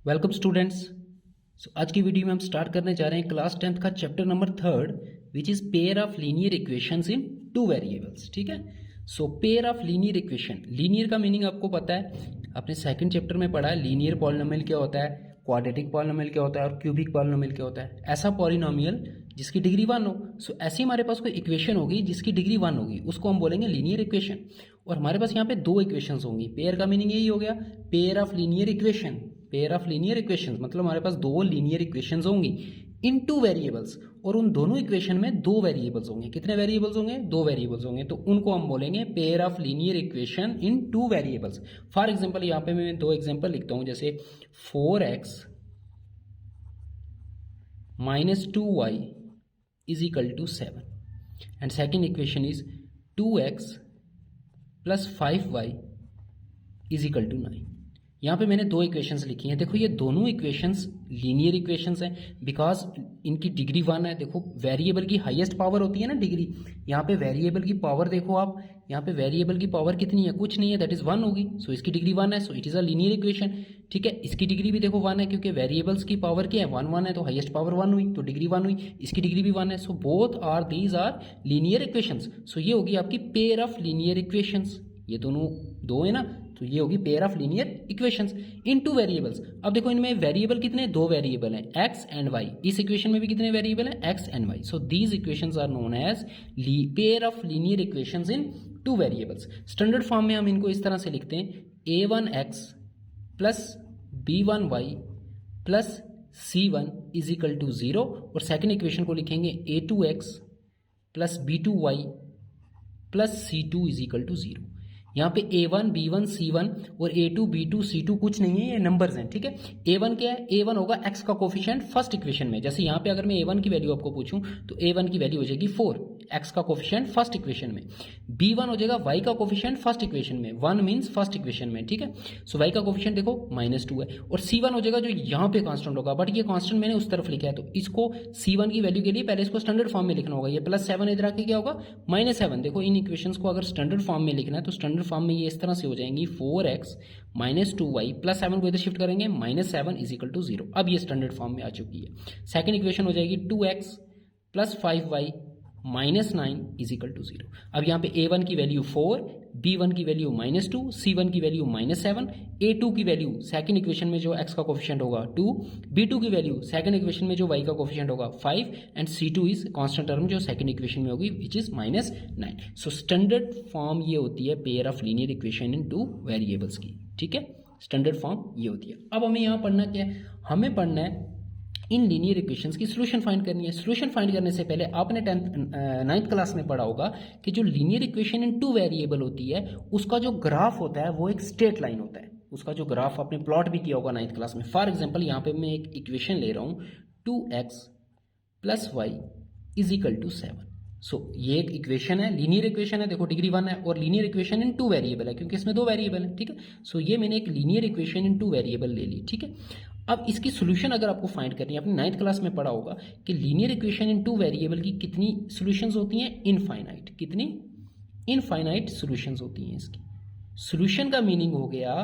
Welcome students. आज की video में हम स्टार्ट करने जा रहे हैं क्लास 10th का chapter number 3 which is pair of linear equations in two variables. ठीक है। So pair of linear equation, linear का मीनिंग आपको पता है, आपने सेकंड चैप्टर में पढ़ा है। लीनियर पॉलिनोमियल क्या होता है, क्वाड्रेटिक पॉलिनोमियल क्या होता है और क्यूबिक पॉलिनोमियल क्या होता है। ऐसा पॉलिनोमियल जिसकी डिग्री 1 हो। सो ऐसी हमारे पास कोई इक्वेशन होगी जिसकी डिग्री 1 होगी, उसको हम बोलेंगे लीनियर इक्वेशन। और हमारे पास यहाँ पे दो इक्वेशंस होंगी। पेयर का मीनिंग यही हो गया, pair of linear equation. Pair of linear equations मतलब हमारे पास दो लीनियर इक्वेशंस होंगी इन टू वेरिएबल्स, और उन दोनों इक्वेशन में दो वेरिएबल्स होंगे। कितने वेरिएबल्स होंगे? दो वेरिएबल्स होंगे। तो उनको हम बोलेंगे pair of linear equation in two variables. For example यहाँ पे मैं दो एग्जांपल लिखता हूँ, जैसे 4x minus 2y is equal to 7 and second equation is 2x plus 5y is equal to 9। यहाँ पे मैंने दो इक्वेशंस लिखी हैं। देखो ये दोनों इक्वेशंस लीनियर इक्वेशंस हैं बिकॉज इनकी डिग्री 1 है। देखो वेरिएबल की हाईएस्ट पावर होती है ना डिग्री, यहाँ पे वेरिएबल की पावर देखो आप, यहाँ पे वेरिएबल की पावर कितनी है? कुछ नहीं है, दैट इज 1 होगी। सो इसकी डिग्री 1 है, so it is a linear equation. ठीक है, इसकी डिग्री भी देखो 1 है क्योंकि वेरिएबल्स की पावर क्या है? 1 1 है, तो हाईएस्ट पावर 1 हुई, तो डिग्री 1 हुई। इसकी डिग्री भी 1 है, so both are these are linear equations. So ये होगी आपकी पेयर ऑफ लीनियर इक्वेशंस। ये दोनों दो है ना, तो ये होगी pair of linear equations in two variables. अब देखो इनमें वेरिएबल कितने? दो वेरिएबल हैं, एक्स एंड वाई। इस इक्वेशन में भी कितने वेरिएबल हैं? X and y. So these equations are known as pair of linear equations in two variables. Standard form में हम इनको इस तरह से लिखते हैं, a1x plus b1y plus c1 is equal to 0, और सेकेंड इक्वेशन को लिखेंगे a2x plus b2y plus c2 is equal to 0। यहाँ पे a1 b1 c1 और a2 b2 c2 कुछ नहीं है, ये नंबर्स हैं। ठीक है, a1 क्या है? a1 होगा x का कोफिशिएंट फर्स्ट इक्वेशन में। जैसे यहाँ पे अगर मैं a1 की वैल्यू आपको पूछूं तो a1 की वैल्यू हो जाएगी 4, x का कोफिशिएंट फर्स्ट इक्वेशन में। b1 हो जाएगा y का कोफिशिएंट फर्स्ट इक्वेशन में, 1 मीन्स फर्स्ट इक्वेशन में। ठीक है, सो y का कोफिशिएंट देखो -2 है, और c1 हो जाएगा जो यहाँ पे कांस्टेंट होगा, बट ये कांस्टेंट मैंने उस तरफ लिखा है, तो इसको c1 की वैल्यू के लिए पहले इसको स्टैंडर्ड फॉर्म में लिखना होगा। ये +7 इधर आके क्या होगा? -7। देखो इन इक्वेशंस को अगर स्टैंडर्ड फॉर्म में लिखना है तो स्टैंडर्ड फॉर्म में ये इस तरह से हो जाएंगी, 4x माइनस 2y प्लस 7 को इधर शिफ्ट करेंगे, -7 इज इक्वल टू 0। अब ये स्टैंडर्ड फॉर्म में आ चुकी है। सेकेंड इक्वेशन हो जाएगी 2x plus 5y minus 9 is equal to 0। अब यहाँ पे a1 की वैल्यू 4, b1 की वैल्यू -2, c1 की वैल्यू -7, a2 की वैल्यू सेकंड इक्वेशन में जो x का कोफिशिएंट होगा 2, b2 की वैल्यू सेकंड इक्वेशन में जो y का कोफिशिएंट होगा 5, and c2 is constant term जो सेकंड इक्वेशन में होगी which is -9। So standard form ये होती है pair of linear equation in two variables की। ठीक है, स्टैंडर्ड फॉर्म ये होती है। अब हमें यहाँ पढ़ना क्या है? हमें पढ़ना है इन लीनियर इक्वेशंस की सोल्यूशन फाइंड करनी है। सोल्यूशन फाइंड करने से पहले आपने 9th क्लास में पढ़ा होगा कि जो लीनियर इक्वेशन इन टू वेरिएबल होती है उसका जो ग्राफ होता है वो एक स्ट्रेट लाइन होता है। उसका जो ग्राफ आपने प्लॉट भी किया होगा 9th क्लास में। फॉर एग्जाम्पल यहाँ पे मैं एक इक्वेशन ले रहा हूँ, 2x plus y is equal to 7। So ये एक इक्वेशन है, लीनियर इक्वेशन है, देखो डिग्री 1 है, और लीनियर इक्वेशन इन टू वेरिएबल है क्योंकि इसमें दो वेरिएबल है। ठीक है, सो ये मैंने एक लीनियर इक्वेशन इन टू वेरिएबल ले ली। ठीक है, अब इसकी सोल्यूशन अगर आपको फाइंड करनी है, आपने 9th क्लास में पढ़ा होगा कि लीनियर इक्वेशन इन टू वेरिएबल की कितनी सॉल्यूशंस होती हैं? इनफाइनाइट। कितनी? इनफाइनाइट सॉल्यूशंस होती हैं इसकी। सॉल्यूशन का मीनिंग हो गया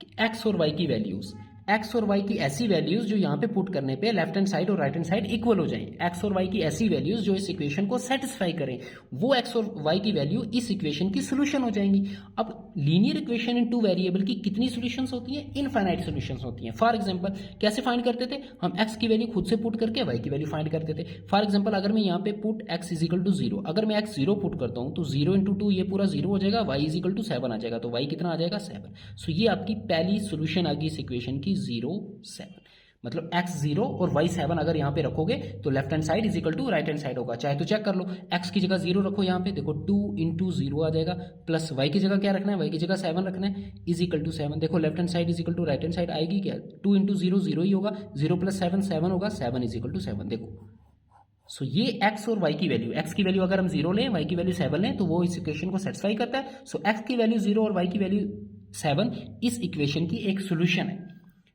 कि एक्स और वाई की वैल्यूज, एक्स और वाई की ऐसी वैल्यूज जो यहाँ पे पुट करने पे लेफ्ट हैंड साइड और राइट हैंड साइड इक्वल हो जाएं। एक्स और वाई की ऐसी वैल्यूज जो इस इक्वेशन को सेटिस्फाई करें, वो एक्स और वाई की वैल्यू इस इक्वेशन की सोल्यूशन हो जाएंगी। अब लीनियर इक्वेशन इन टू वेरिएबल की कितनी सोल्यूशंस होती हैं? इनफाइनाइट सोल्यूशंस होती हैं। फॉर एग्जांपल कैसे फाइंड करते थे हम? एक्स की वैल्यू खुद से पुट करके वाई की वैल्यू फाइंड करते थे। फॉर एग्जांपल अगर मैं यहाँ पे put x is equal to 0, अगर मैं एक्स 0 पुट करता हूँ तो 0 × 2 ये पूरा 0 हो जाएगा, वाई इज इक्वल टू 7 आ जाएगा, तो वाई कितना आ जाएगा? 7। सो ये आपकी पहली सोल्यूशन आ गई इस इक्वेशन की, 0 7। मतलब x 0 और y 7 अगर यहाँ पे रखोगे तो left hand side is equal to right hand side होगा। चाहे तो चेक कर लो, x की जगह 0 रखो, यहाँ पे देखो 2 × 0 आ जाएगा, प्लस y की जगह क्या रखना है? y की जगह 7 रखना है, इज इक्वल टू 7। देखो left hand side is equal to right hand side आएगी क्या? 2 × 0 0 ही होगा, 0 + 7 7 होगा, 7 इज इक्वल टू 7। देखो सो ये x और y की वैल्यू, x की वैल्यू अगर हम 0 लें, y की वैल्यू 7 लें तो वो इस इक्वेशन को सेटिस्फाई करता है। सो x की वैल्यू 0 और y की वैल्यू 7 इस इक्वेशन की एक सोल्यूशन है।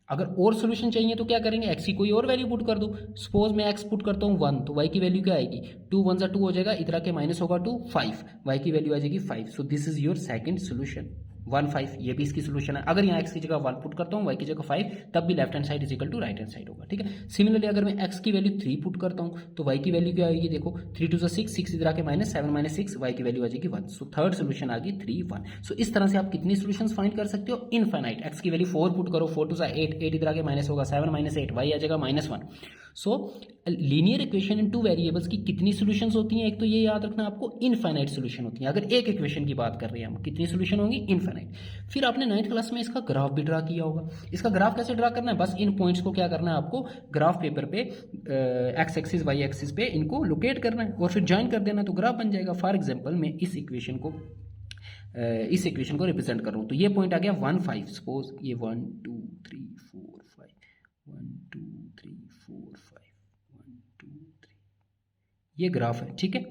अगर और सोल्यूशन चाहिए तो क्या करेंगे? x की कोई और वैल्यू पुट कर दो। सपोज मैं x पुट करता हूँ 1, तो y की वैल्यू क्या आएगी? 2 1 2 हो जाएगा, इधर आके माइनस होगा 2, 5, y की वैल्यू आ जाएगी 5। सो this is your second solution, 1 5, ये भी इसकी सोल्यूशन है। अगर यहाँ x की जगह 1 पुट करता हूँ, y की जगह 5, तब भी left hand side is equal to right hand side होगा, ठीक है। सिमिलरली अगर मैं x की वैल्यू 3 पुट करता हूँ तो y की वैल्यू क्या आएगी, देखो 3 2 6, 6 इधर आके -7 -6, y की वैल्यू आ जाएगी 1। सो थर्ड सोल्यूशन आ गई 3 1। सो इस तरह से आप कितनी सोल्यूशंस फाइंड कर सकते हो, इनफाइनाइट। x की वैल्यू 4 पुट करो, 4 2 8, 8 इधर आके माइनस होगा 7 -8, y आ जाएगा -1। सो लीनियर इक्वेशन इन टू वेरिएबल्स की कितनी सॉल्यूशंस होती हैं, एक तो ये याद रखना आपको, इनफाइनाइट सॉल्यूशन होती हैं। अगर एक इक्वेशन की बात कर रहे हैं हम, कितनी सॉल्यूशन होंगी, इनफाइनाइट। फिर आपने 9th क्लास में इसका ग्राफ भी ड्रा किया होगा। इसका ग्राफ कैसे ड्रा करना है, बस इन पॉइंट्स को क्या करना है आपको, ग्राफ पेपर पे एक्स एक्सिस वाई एक्सिस पे इनको लोकेट करना है और फिर ज्वाइन कर देना, तो ग्राफ बन जाएगा। फॉर एग्जाम्पल मैं इस इक्वेशन को रिप्रेजेंट कर रहा हूँ, तो ये पॉइंट आ गया 1 5। सपोज ये 1 2 3 4 5, 1 2 3 4 5, 1 2 3, ये ग्राफ है, ठीक है।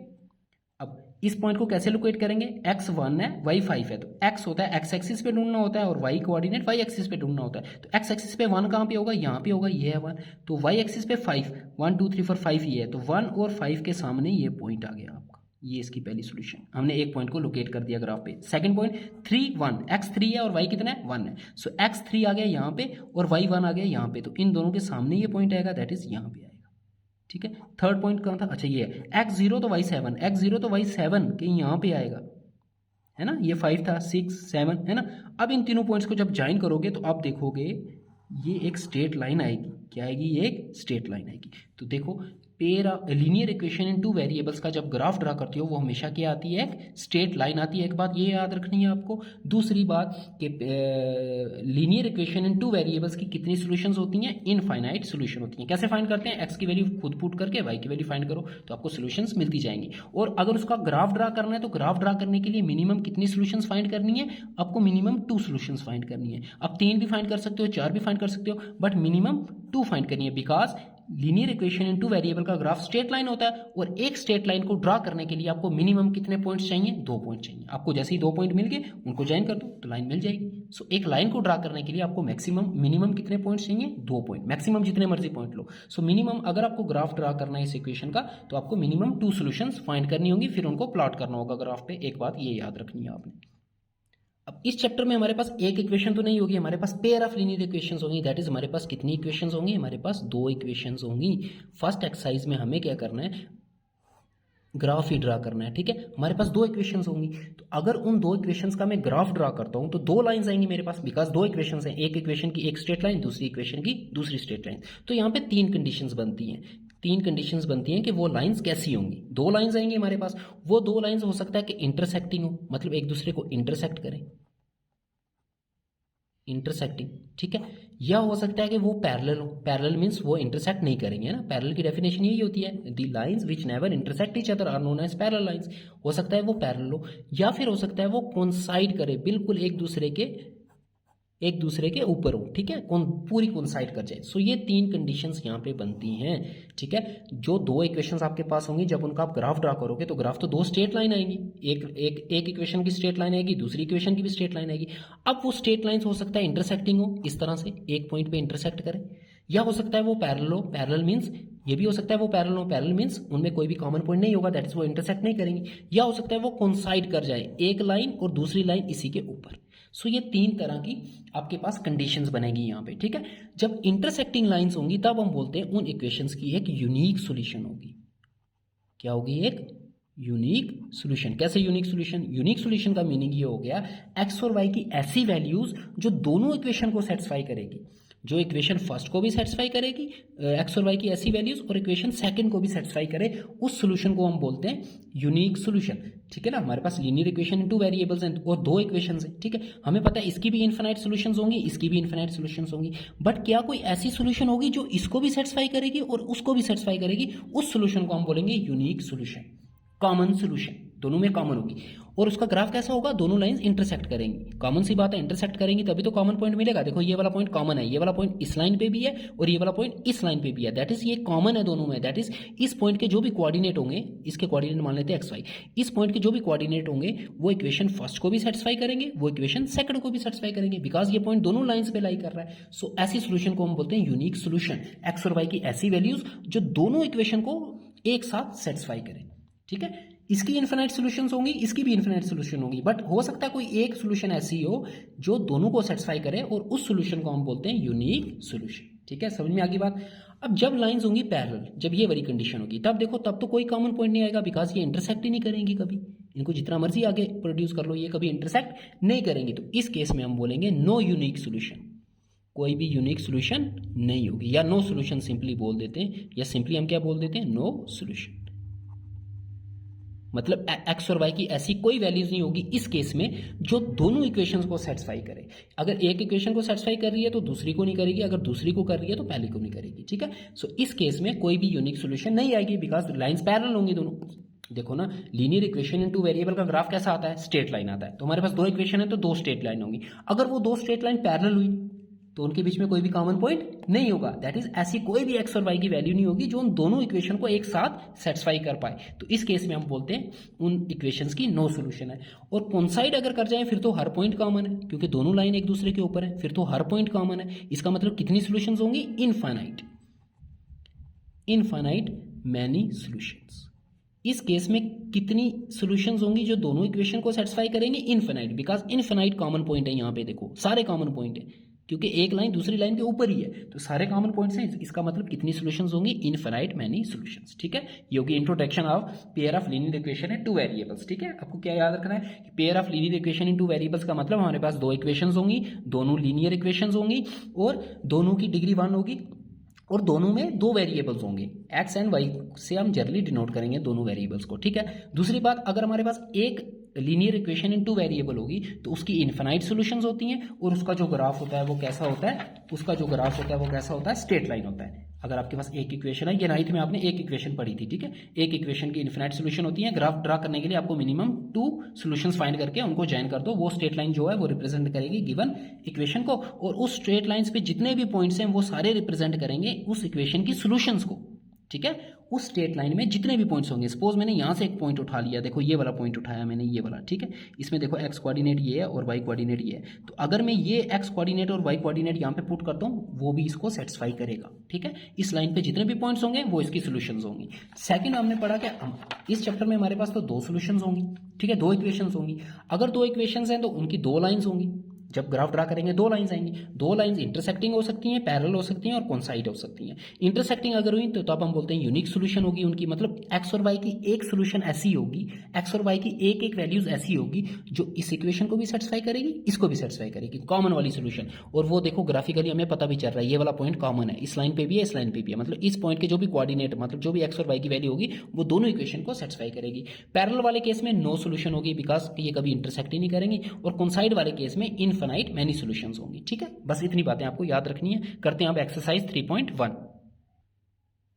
अब इस पॉइंट को कैसे लोकेट करेंगे, x 1 है y 5 है, तो x होता है x एक्सिस पे ढूंढना होता है और y कोऑर्डिनेट y एक्सिस पे ढूंढना होता है। तो x एक्सिस पे 1 कहाँ पे होगा, यहाँ पे होगा, ये है 1। तो y एक्सिस पे 5, 1 2 3 4 5 ये है, तो 1 और 5 के सामने ये पॉइंट आ गया आपका। ये इसकी पहली सोल्यूशन, हमने एक पॉइंट को लोकेट कर दिया ग्राफ पे। सेकंड पॉइंट 3 1, x 3 है और y कितना है, 1 है। सो x 3 आ गया यहाँ पे और y 1 आ गया यहाँ पे, तो इन दोनों के सामने ये पॉइंट आएगा, दैट इज यहाँ पे आएगा, ठीक है। थर्ड पॉइंट कहाँ था, अच्छा ये है x 0 तो y 7, x 0 तो y 7 के यहाँ पे आएगा, है ना। ये 5 था, 6 7, है ना। अब इन तीनों पॉइंट्स को जब ज्वाइन करोगे तो आप देखोगे ये एक स्ट्रेट लाइन आएगी। क्या आएगी, ये एक स्ट्रेट लाइन आएगी। तो देखो लीनियर इक्वेशन इन टू वेरिएबल्स का जब ग्राफ ड्रा करते हो वो हमेशा क्या आती है, एक स्ट्रेट लाइन आती है। एक बात ये याद रखनी है आपको। दूसरी बात कि लीनियर इक्वेशन इन टू वेरिएबल्स की कितनी सॉल्यूशंस होती हैं, इनफाइनाइट सॉल्यूशन होती हैं। कैसे फाइंड करते हैं, एक्स की वैल्यू खुद पुट करके वाई की वैल्यू फाइंड करो तो आपको सॉल्यूशंस मिलती जाएंगी। और अगर उसका ग्राफ ड्रा करना है तो ग्राफ ड्रा करने के लिए मिनिमम कितनी सॉल्यूशंस फाइंड करनी है, आपको मिनिमम 2 सॉल्यूशंस फाइंड करनी है। आप 3 भी फाइंड कर सकते हो, 4 भी फाइंड कर सकते हो, बट मिनिमम 2 फाइंड करनी है। Because linear equation in two variable का ग्राफ स्ट्रेट लाइन होता है और एक स्ट्रेट लाइन को ड्रा करने के लिए आपको मिनिमम कितने पॉइंट्स चाहिए, 2 पॉइंट चाहिए। आपको जैसे ही 2 पॉइंट मिल गए उनको ज्वाइन कर दो तो लाइन मिल जाएगी। सो एक लाइन को ड्रा करने के लिए आपको मिनिमम कितने पॉइंट्स चाहिए, 2 पॉइंट, मैक्सिमम जितने मर्जी पॉइंट लो। सो मिनिमम अगर आपको ग्राफ ड्रा करना है इस इक्वेशन का तो आपको मिनिमम 2 सॉल्यूशंस फाइंड करनी होंगी, फिर उनको प्लॉट करना होगा ग्राफ पे। एक बात ये याद रखनी है आपने। अब इस चैप्टर में हमारे पास एक इक्वेशन तो नहीं होगी, हमारे पास पेयर ऑफ लीनियर इक्वेशंस होंगी। दैट इज हमारे पास कितनी इक्वेशंस होंगी, हमारे पास 2 इक्वेशंस होंगी। फर्स्ट एक्सरसाइज में हमें क्या करना है, ग्राफ ही ड्रा करना है, ठीक है। हमारे पास 2 इक्वेशंस होंगी, तो अगर उन 2 इक्वेशंस का मैं ग्राफ ड्रा करता हूं तो 2 लाइंस आएंगी मेरे पास, बिकॉज 2 इक्वेशंस हैं। एक इक्वेशन की एक स्ट्रेट लाइन, दूसरी इक्वेशन की दूसरी स्ट्रेट लाइन। तो यहाँ पे 3 कंडीशंस बनती हैं। 3 कंडीशंस बनती हैं कि वो लाइंस कैसी होंगी। 2 लाइंस आएंगी हमारे पास, वो 2 लाइंस हो सकता है कि इंटरसेक्टिंग हो, मतलब एक दूसरे को इंटरसेक्ट करें, इंटरसेक्टिंग, ठीक है। या हो सकता है कि वो पैरेलल हो। पैरेलल मींस वो इंटरसेक्ट नहीं करेंगे, है ना। पैरेलल की डेफिनेशन यही होती है, the lines which never intersect each other are known as parallel lines. हो सकता है वो पैरेलल हो, या फिर हो सकता है वो कोइंसाइड करे, बिल्कुल एक दूसरे के ऊपर हो, ठीक है, पूरी कोइंसाइड कर जाए। सो ये 3 कंडीशंस यहाँ पे बनती हैं, ठीक है। जो 2 इक्वेशंस आपके पास होंगी, जब उनका आप ग्राफ ड्रा करोगे तो ग्राफ तो 2 स्ट्रेट लाइन आएंगी। एक इक्वेशन की स्ट्रेट लाइन आएगी, दूसरी इक्वेशन की भी स्ट्रेट लाइन आएगी। अब वो स्ट्रेट लाइंस हो सकता है इंटरसेक्टिंग हो, इस तरह से एक पॉइंट पे इंटरसेक्ट करें, या हो सकता है वो पैरेलल हो। पैरेलल मींस ये भी हो सकता है वो पैरेलल हो, पैरेलल मींस उनमें कोई भी कॉमन पॉइंट नहीं होगा, दैट इज वो इंटरसेक्ट नहीं करेंगे। या हो सकता है वो कोइंसाइड कर जाए, एक लाइन और दूसरी लाइन इसी के ऊपर। सो ये 3 तरह की आपके पास कंडीशंस बनेगी यहाँ पे, ठीक है। जब इंटरसेक्टिंग लाइंस होंगी तब हम बोलते हैं उन इक्वेशंस की एक यूनिक सॉल्यूशन होगी। क्या होगी, एक यूनिक सॉल्यूशन। कैसे यूनिक सॉल्यूशन, यूनिक सॉल्यूशन का मीनिंग ये हो गया एक्स और वाई की ऐसी वैल्यूज जो दोनों इक्वेशन को सेटिस्फाई करेगी। जो इक्वेशन फर्स्ट को भी सेटिस्फाई करेगी, एक्स और वाई की ऐसी वैल्यूज, और इक्वेशन सेकंड को भी सेटिस्फाई करे, उस सॉल्यूशन को हम बोलते हैं यूनिक सॉल्यूशन, ठीक है ना। हमारे पास लीनियर इक्वेशन इन 2 वेरिएबल्स हैं और 2 इक्वेशंस हैं, ठीक है। हमें पता है इसकी भी इनफिनाइट सॉल्यूशंस होंगी, इसकी भी इनफिनाइट सॉल्यूशंस होंगी, बट क्या कोई ऐसी सॉल्यूशन होगी जो इसको भी सेटिस्फाई करेगी और उसको भी सेटिस्फाई करेगी, उस सॉल्यूशन को हम बोलेंगे यूनिक सॉल्यूशन, कॉमन सॉल्यूशन, दोनों में कॉमन होगी। और उसका ग्राफ कैसा होगा, दोनों लाइंस इंटरसेक्ट करेंगी। कॉमन सी बात है, इंटरसेक्ट करेंगी तभी तो कॉमन पॉइंट मिलेगा। देखो ये वाला पॉइंट कॉमन है, ये वाला पॉइंट इस लाइन पे भी है और ये वाला पॉइंट इस लाइन पे भी है, दैट इज ये कॉमन है दोनों में। दैट इज इस पॉइंट के जो भी कोऑर्डिनेट होंगे, इसके कोऑर्डिनेट मान लेते हैं एक्स वाई, इस पॉइंट के जो भी कोऑर्डिनेट होंगे वो इक्वेशन फर्स्ट को भी सेटिस्फाई करेंगे, वो इक्वेशन सेकंड को भी सेटिस्फाई करेंगे, बिकॉज ये पॉइंट दोनों लाइंस पे लाई कर रहा है। सो ऐसी सोल्यूशन को हम बोलते हैं यूनिक सोल्यूशन। एक्स और वाई की ऐसी वैल्यूज जो दोनों इक्वेशन को एक साथ सेटिस्फाई करें, ठीक है। इसकी इन्फिनाइट सॉल्यूशंस होंगी, इसकी भी इन्फिनाइट सॉल्यूशन होंगी, बट हो सकता है कोई एक सॉल्यूशन ऐसी हो जो दोनों को सेटिस्फाई करे और उस सॉल्यूशन को हम बोलते हैं यूनिक सॉल्यूशन। ठीक है, समझ में आ गई बात। अब जब लाइंस होंगी पैरेलल, जब ये वाली कंडीशन होगी, तब देखो तब तो कोई कॉमन पॉइंट नहीं आएगा, बिकॉज ये इंटरसेक्ट ही नहीं करेंगी कभी, इनको जितना मर्जी आगे प्रोड्यूस कर लो ये कभी इंटरसेक्ट नहीं करेंगी। तो इस केस में हम बोलेंगे नो यूनिक सॉल्यूशन, कोई भी यूनिक सॉल्यूशन नहीं होगी, या नो सॉल्यूशन सिंपली बोल देते हैं, या सिंपली हम क्या बोल देते हैं, नो सॉल्यूशन। मतलब एक्स और वाई की ऐसी कोई वैल्यूज नहीं होगी इस केस में जो दोनों इक्वेशंस को सेटिस्फाई करे। अगर एक इक्वेशन को सेटिस्फाई कर रही है तो दूसरी को नहीं करेगी, अगर दूसरी को कर रही है तो पहली को नहीं करेगी। ठीक है, सो इस केस में कोई भी यूनिक सॉल्यूशन नहीं आएगी, बिकॉज लाइंस पैरेलल होंगी दोनों। देखो ना, लीनियर इक्वेशन इन टू वेरिएबल का ग्राफ कैसा आता है, स्ट्रेट लाइन आता है। तो हमारे पास दो इक्वेशन है तो दो स्ट्रेट लाइन होंगी। अगर वो दो स्ट्रेट लाइन पैरेलल हुई तो उनके बीच में कोई भी कॉमन पॉइंट नहीं होगा, दैट इज ऐसी कोई भी एक्स और वाई की वैल्यू नहीं होगी जो उन दोनों इक्वेशन को एक साथ सेटिस्फाई कर पाए। तो इस केस में हम बोलते हैं उन इक्वेशंस की नो सॉल्यूशन है। और कोइंसाइड अगर कर जाए फिर तो हर पॉइंट कॉमन है, क्योंकि दोनों लाइन एक दूसरे के ऊपर है, फिर तो हर पॉइंट कॉमन है। इसका मतलब कितनी सॉल्यूशंस होंगी, इनफाइनाइट, इनफाइनाइट मैनी सॉल्यूशंस। इस केस में कितनी सॉल्यूशंस होंगी जो दोनों इक्वेशन को सेटिस्फाई करेंगे, infinite, because infinite common point है। यहाँ पे देखो सारे कॉमन पॉइंट है, क्योंकि एक लाइन दूसरी लाइन के ऊपर ही है, तो सारे कॉमन पॉइंट्स हैं। इसका मतलब कितनी सॉल्यूशंस होंगी, इनफाइनाइट मैनी सॉल्यूशंस। ठीक है, ये होगी introduction of pair of linear equation in two variables. ठीक है, आपको क्या याद रखना है कि pair of linear equation in two variables का मतलब हमारे पास दो इक्वेशंस होंगी, दोनों लीनियर इक्वेशंस होंगी और दोनों की डिग्री 1 होगी और दोनों में दो वेरिएबल्स होंगे, एक्स एंड वाई से हम जनरली डिनोट करेंगे दोनों वेरिएबल्स को। ठीक है, दूसरी बात, अगर हमारे पास एक लीनियर इक्वेशन इन टू वेरिएबल होगी तो उसकी इनफाइनाइट सॉल्यूशंस होती हैं और उसका जो ग्राफ होता है वो कैसा होता है, उसका जो ग्राफ होता है वो कैसा होता है, स्ट्रेट लाइन होता है। अगर आपके पास एक इक्वेशन है, ये 9th में आपने एक इक्वेशन पढ़ी थी। ठीक है, एक इक्वेशन की इनफाइनाइट सॉल्यूशन होती है, ग्राफ ड्रा करने के लिए आपको मिनिमम 2 सॉल्यूशंस फाइंड करके उनको जॉइन कर दो, वो स्ट्रेट लाइन जो है वो रिप्रेजेंट करेगी गिवन इक्वेशन को, और उस स्ट्रेट लाइंस पे जितने भी पॉइंट्स हैं वो सारे रिप्रेजेंट करेंगे उस इक्वेशन की सॉल्यूशंस को। ठीक है, उस स्ट्रेट लाइन में जितने भी पॉइंट्स होंगे, सपोज मैंने यहाँ से एक पॉइंट उठा लिया, देखो ये वाला पॉइंट उठाया मैंने, ये वाला। ठीक है, इसमें देखो एक्स कोऑर्डिनेट ये है और वाई कोऑर्डिनेट ये है, तो अगर मैं ये एक्स कोऑर्डिनेट और वाई कोऑर्डिनेट यहाँ पे पुट करता हूँ वो भी इसको सेटिस्फाई करेगा। ठीक है, इस लाइन पे जितने भी पॉइंट्स होंगे वो इसकी सॉल्यूशंस होंगी। सेकंड हमने पढ़ा कि इस चैप्टर में हमारे पास तो दो सॉल्यूशंस होंगी। ठीक है, दो इक्वेशंस होंगी। अगर दो इक्वेशंस हैं तो उनकी दो लाइंस होंगी, जब ग्राफ ड्रा करेंगे दो लाइंस आएंगी, दो लाइंस इंटरसेक्टिंग हो सकती हैं, पैरेलल हो सकती हैं और कोइंसाइड हो सकती हैं। इंटरसेक्टिंग अगर हुई तो तब हम बोलते हैं यूनिक सॉल्यूशन होगी उनकी, मतलब एक्स और वाई की एक सॉल्यूशन ऐसी होगी, एक्स और वाई की एक एक वैल्यूज ऐसी होगी जो इस इक्वेशन को भी सेटिस्फाई करेगी, इसको भी सेटिस्फाई करेगी, कॉमन वाली सॉल्यूशन। और वो देखो ग्राफिकली हमें पता भी चल रहा है, ये वाला पॉइंट कॉमन है, इस लाइन पे भी है, इस लाइन पे भी है, मतलब इस पॉइंट के जो भी कोऑर्डिनेट, मतलब जो भी एक्स और वाई की वैल्यू होगी वो दोनों इक्वेशन को सेटिस्फाई करेगी। पैरेलल वाले केस में नो सॉल्यूशन होगी, बिकॉज ये कभी इंटरसेक्ट ही नहीं करेंगी, और कोइंसाइड वाले केस में इनफाइनाइट मैनी सॉल्यूशंस होंगी। ठीक है, बस इतनी बातें आपको याद रखनी है। करते हैं अब exercise 3.1।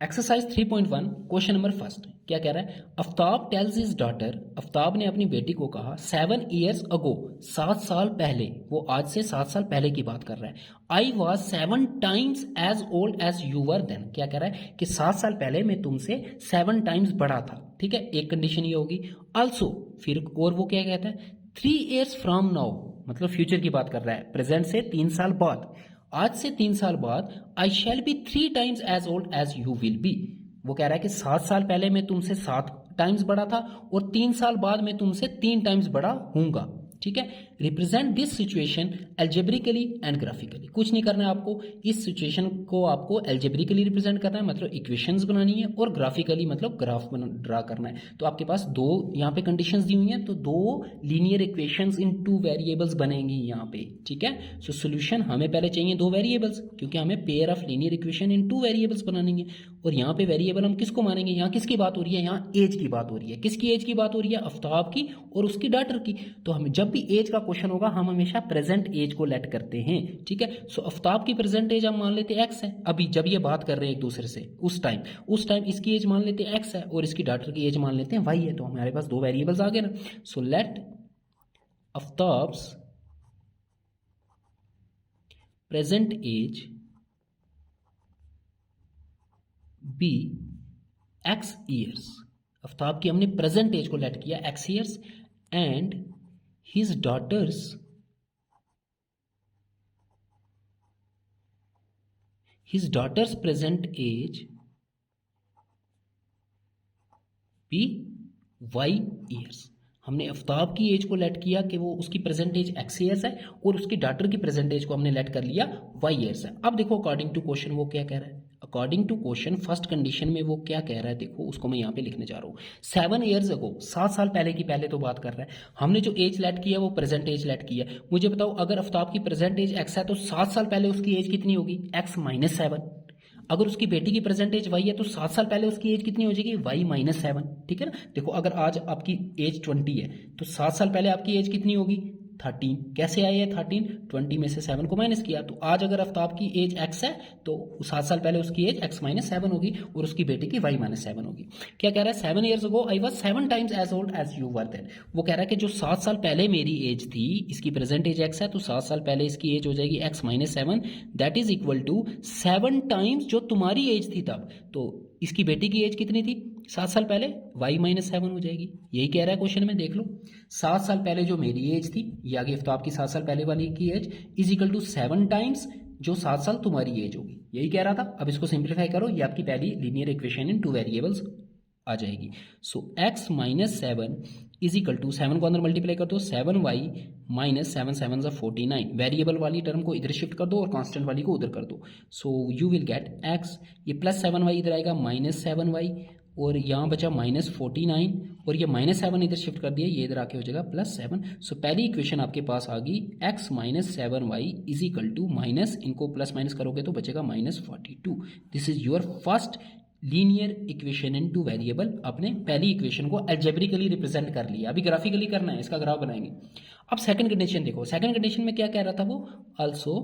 Exercise 3.1 question number first क्या कह रहा है, Aftab tales his daughter, Aftab ने अपनी बेटी को कहा 7 years ago, 7 साल पहले, वो आज से 7 साल पहले की बात कर रहा है, I was 7 times as old as you were then। क्या कह रहा है कि 7 साल पहले मैं तुमसे 7 times बड़ा था। ठीक है, एक कंडीशन ये होगी। ऑल्सो, फिर और वो क्या कहता है, 3 years from now, मतलब फ्यूचर की बात कर रहा है, प्रेजेंट से 3 साल बाद, आज से 3 साल बाद, आई shall be 3 times as old as you will be। वो कह रहा है कि 7 साल पहले मैं तुमसे 7 times बड़ा था और 3 साल बाद मैं तुमसे 3 times बड़ा हूंगा। ठीक है, represent this situation algebraically and graphically. कुछ नहीं करना है आपको, इस सिचुएशन को आपको एल्जेब्रिकली रिप्रेजेंट करना है, मतलब इक्वेशंस बनानी है, और ग्राफिकली मतलब ग्राफ ड्रा करना है। तो आपके पास दो यहाँ पे कंडीशंस दी हुई हैं, तो दो linear equations in two variables बनेंगी यहाँ पे। ठीक है, सो सोल्यूशन हमें पहले चाहिए दो वेरिएबल्स, क्योंकि हमें pair of linear equation in two variables बनानी है। और यहाँ पे वेरिएबल हम किसको मानेंगे, यहाँ किसकी बात हो रही है, यहाँ एज की बात हो रही है। किसकी एज की बात हो रही है, आफ्ताब की और उसकी डॉटर की। तो हम जब भी एज का क्वेश्चन होगा हम हमेशा प्रेजेंट एज को लेट करते हैं। ठीक है, सो आफ्ताब की प्रेजेंट एज हम मान लेते हैं एक्स है, अभी जब ये बात कर रहे हैं एक दूसरे से, उस टाइम इसकी एज मान लेते हैं एक्स है और इसकी डॉटर की एज मान लेते हैं वाई है। तो हमारे पास दो वेरिएबल्स आ गए ना। So let Aftab's present age be x years. Aftab की हमने प्रेजेंट एज को लेट किया x years, and his daughter's present age be y years. हमने आफ्ताब की एज को लेट किया कि वो उसकी प्रेजेंट एज एक्स ईयर्स है और उसकी डॉटर की प्रेजेंट एज को हमने लेट कर लिया वाई ईयर्स है। अब देखो अकॉर्डिंग टू क्वेश्चन वो क्या कह रहा है, according to question first condition में वो क्या कह रहा है, देखो उसको मैं यहाँ पे लिखने जा रहा हूँ। 7 ईयर्स अगो, 7 साल पहले की पहले तो बात कर रहा है। हमने जो एज लेट किया वो प्रेजेंट एज लेट किया। मुझे बताओ अगर आफ्ताब की प्रेजेंट एज एक्स है तो 7 साल पहले उसकी एज कितनी होगी, एक्स माइनस 7। अगर उसकी बेटी की प्रेजेंट एज वाई है तो 7 साल पहले उसकी एज कितनी हो जाएगी, वाई माइनस 7। ठीक है ना। देखो अगर आज आपकी एज 20 है तो 7 साल पहले आपकी एज कितनी होगी, 13। कैसे आई है 13, 20 में से 7 को माइनस किया। तो आज अगर आफ्ताब की एज एक्स है तो 7 साल पहले उसकी एज एक्स माइनस 7 होगी और उसकी बेटी की वाई माइनस 7 होगी। क्या कह रहा है, 7 years ago I was 7 times as old as you were then. वो कह रहा है कि जो 7 साल पहले मेरी एज थी, इसकी प्रेजेंट एज एक्स है तो 7 साल पहले इसकी एज हो जाएगी x minus 7, that is equal to 7 times जो तुम्हारी एज थी तब। तो इसकी बेटी की एज कितनी थी 7 साल पहले, वाई माइनस 7 हो जाएगी। यही कह रहा है क्वेश्चन में, देख लो 7 साल पहले जो मेरी एज थी, ये आगे आफ्ताब की 7 साल पहले वाली की age is equal to 7 times जो 7 साल तुम्हारी एज होगी। यही कह रहा था। अब इसको सिंप्लीफाई करो, ये आपकी पहली लीनियर इक्वेशन इन 2 वेरिएबल्स आ जाएगी। So x minus 7 is equal to 7 को अंदर मल्टीप्लाई कर दो, 7y माइनस 7 7 49। वेरिएबल वाली टर्म को इधर शिफ्ट कर दो और कांस्टेंट वाली को उधर कर दो। सो यू विल गेट x, ये प्लस 7y इधर आएगा माइनस 7y और यहाँ बचा माइनस 49 और ये माइनस 7 इधर शिफ्ट कर दिया, ये इधर आके हो जाएगा प्लस 7। सो पहली इक्वेशन आपके पास आ गई x minus 7y is equal to minus, इनको प्लस माइनस करोगे तो बचेगा minus 42। This is your first linear equation in 2 variable. आपने पहली इक्वेशन को अलजेब्रिकली रिप्रेजेंट कर लिया, अभी ग्राफिकली करना है, इसका ग्राफ बनाएंगे। अब सेकंड कंडीशन देखो, सेकंड कंडीशन में क्या कह रहा था वो, आल्सो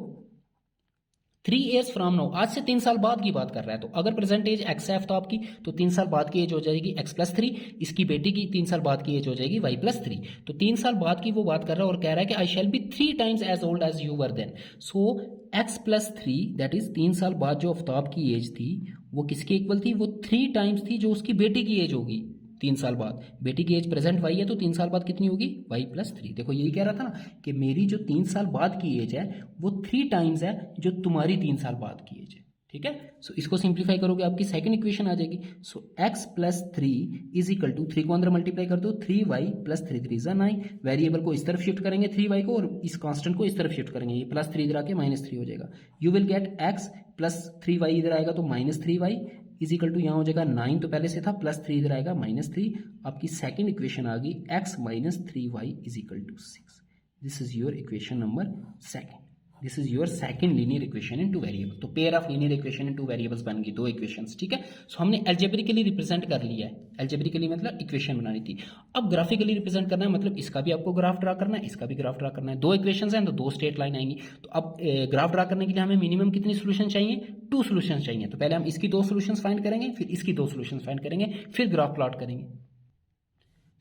3 ईयर्स फ्रॉम नाउ, आज से 3 साल बाद की बात कर रहा है। तो अगर प्रेजेंट एज एक्स है आफ्ताब की तो 3 साल बाद की एज हो जाएगी एक्स प्लस 3, इसकी बेटी की 3 साल बाद की एज हो जाएगी वाई प्लस 3। तो 3 साल बाद की वो बात कर रहा है और कह रहा है कि I shall be 3 times as old as you were then. So x plus 3 that is 3 साल बाद जो आफ्ताब की एज थी वो किसके इक्वल थी, वो 3 टाइम्स थी जो उसकी बेटी की एज होगी 3 साल बाद। बेटी की एज प्रेजेंट वाई है तो 3 साल बाद कितनी होगी, वाई प्लस 3। देखो यही कह रहा था ना कि मेरी जो 3 साल बाद की एज है वो 3 टाइम्स है जो तुम्हारी 3 साल बाद की एज है। ठीक है। सो इसको सिंप्लीफाई करोगे आपकी सेकंड इक्वेशन आ जाएगी। So x plus 3 is equal to 3 को अंदर मल्टीप्लाई कर दो, 3y प्लस 3 3 जा 9। वेरिएबल को इस तरफ शिफ्ट करेंगे 3y को और इस कांस्टेंट को इस तरफ शिफ्ट करेंगे, ये प्लस 3 इधर आके माइनस 3 हो जाएगा। You will get x plus 3y इधर आएगा तो minus 3y is equal to यहाँ हो जाएगा 9 तो पहले से था, प्लस 3 इधर आएगा माइनस 3। आपकी सेकंड इक्वेशन आ गई x minus 3y is equal to 6। This is your equation number second. This is your second linear equation in 2 variable. तो pair of linear equation in 2 variables बन गई, 2 इक्वेशंस। ठीक है। सो हमने एल्जेब्रिकली रिप्रेजेंट कर लिया है, एल्जेब्रिकली मतलब इक्वेशन बनानी थी। अब ग्राफिकली रिप्रेजेंट करना है, मतलब इसका भी आपको ग्राफ ड्रा करना है, इसका भी ग्राफ ड्रा करना है। 2 इक्वेशंस हैं तो 2 स्ट्रेट लाइन आएंगी। तो अब ग्राफ ड्रा करने के लिए हमें मिनिमम कितनी सोल्यूशन चाहिए, 2 सोल्यूशन चाहिए। तो पहले हम इसकी 2 सोल्यूशन फाइंड करेंगे, फिर इसकी 2 सोल्यूशन फाइंड करेंगे, फिर ग्राफ प्लॉट करेंगे।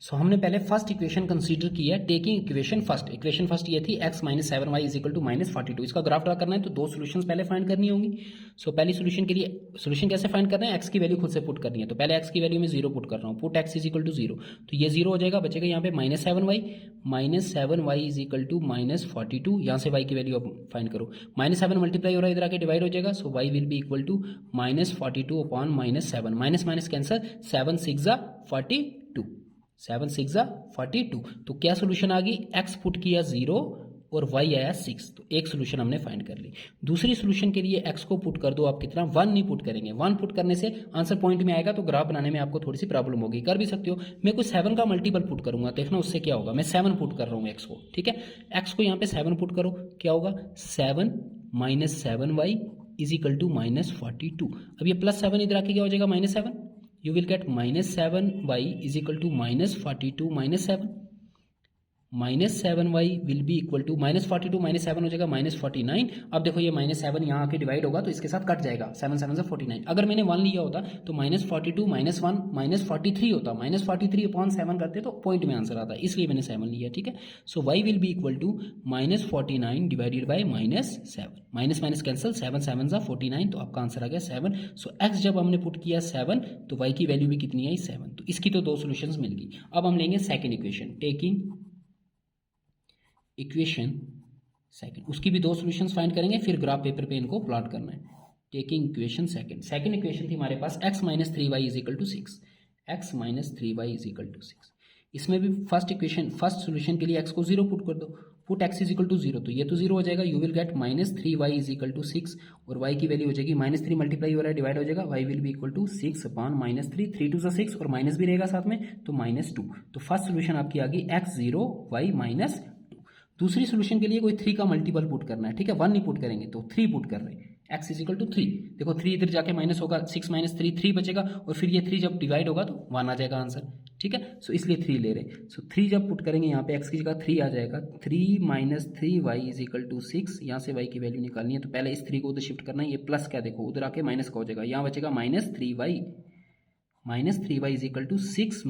सो हमने पहले फर्स्ट इक्वेशन कंसीडर किया, taking equation first. Equation first ये थी x minus 7y is equal to minus 42। इसका ग्राफ ड्रा करना है तो 2 सोल्यूशंस पहले फाइंड करनी होंगी। सो पहली सोल्यूशन के लिए सोल्यूशन कैसे फाइंड करना है, x की वैल्यू खुद से पुट करनी है। तो पहले x की वैल्यू में 0 पुट कर रहा हूँ, put x is equal to 0। तो ये 0 हो जाएगा, बचेगा यहाँ पे minus 7y is equal to minus 42। यहाँ से y की वैल्यू अब फाइंड करो, माइनस 7 मल्टीप्लाई हो रहा है इधर आके डिवाइड हो जाएगा। So y will be equal to minus 42 upon minus 7, minus minus cancel, 7 6 जा 42, 7 6 जा 42। तो क्या सोल्यूशन आ गई, x पुट किया 0 और y आया 6। तो एक सोल्यूशन हमने फाइंड कर ली। दूसरी सोल्यूशन के लिए x को पुट कर दो आप, कितना 1 नहीं पुट करेंगे। 1 पुट करने से आंसर पॉइंट में आएगा तो ग्राफ बनाने में आपको थोड़ी सी प्रॉब्लम होगी। कर भी सकते हो, मैं कोई 7 का मल्टीपल पुट करूंगा, देखना उससे क्या होगा। मैं 7 पुट कर रहा हूँ x को, ठीक है। x को यहाँ पे 7 पुट करो, क्या होगा 7 minus 7y is equal to minus 42। अब ये प्लस 7 इधर आके क्या हो जाएगा minus 7। You will get minus 7y is equal to minus 42 minus 7. Minus 7y will be equal to minus 42 minus 7 हो जाएगा माइनस 49। अब देखो ये माइनस 7 यहाँ आके डिवाइड होगा तो इसके साथ कट जाएगा, 7 7 से 49। अगर मैंने 1 लिया होता तो माइनस 42 माइनस 1 माइनस 43 होता, माइनस 43 अपॉन 7 करते तो पॉइंट में आंसर आता, इसलिए मैंने 7 लिया। ठीक है। So y will be equal to minus 49 divided by minus 7, minus minus cancel, 7 7 जा 49। तो आपका आंसर आ गया 7। सो x जब हमने पुट किया 7 तो y की वैल्यू भी कितनी आई 7। तो इसकी तो 2 सोल्यूशंस मिल गई। अब हम लेंगे second equation, taking equation second, उसकी भी 2 सॉल्यूशंस फाइंड करेंगे, फिर ग्राफ पेपर पे इनको प्लॉट करना है। Taking equation second, second equation थी हमारे पास x minus 3y is equal to 6, x minus 3y is equal to 6। इसमें भी फर्स्ट सोल्यूशन के लिए x को 0 पुट कर दो, put x is equal to 0, तो ये तो 0 हो जाएगा, you will get minus 3y is equal to 6 और y की वैल्यू हो जाएगी माइनस 3 मल्टीप्लाई हो रहा है डिवाइड हो जाएगा, y will be equal to 6 upon minus 3, 3 two 6 और माइनस भी रहेगा साथ में तो माइनस 2। तो फर्स्ट सोल्यूशन आपकी आ गई x0 y माइनस 2। दूसरी सोल्यूशन के लिए कोई 3 का मल्टीपल पुट करना है, ठीक है, 1 नहीं पुट करेंगे तो 3 पुट कर रहे हैं, x इज इक्वल टू 3। देखो 3 इधर जाके माइनस होगा, 6 माइनस 3 3 बचेगा और फिर ये 3 जब डिवाइड होगा तो 1 आ जाएगा आंसर, ठीक है। सो इसलिए 3 ले रहे हैं। सो 3 जब पुट करेंगे यहाँ पे x की जगह 3 आ जाएगा, 3 minus 3y is equal to 6। यहाँ से y की वैल्यू निकालनी है तो पहले इस 3 को उधर शिफ्ट करना है, ये प्लस क्या देखो उधर आके माइनस का हो जाएगा, यहाँ बचेगा minus 3y is equal to 6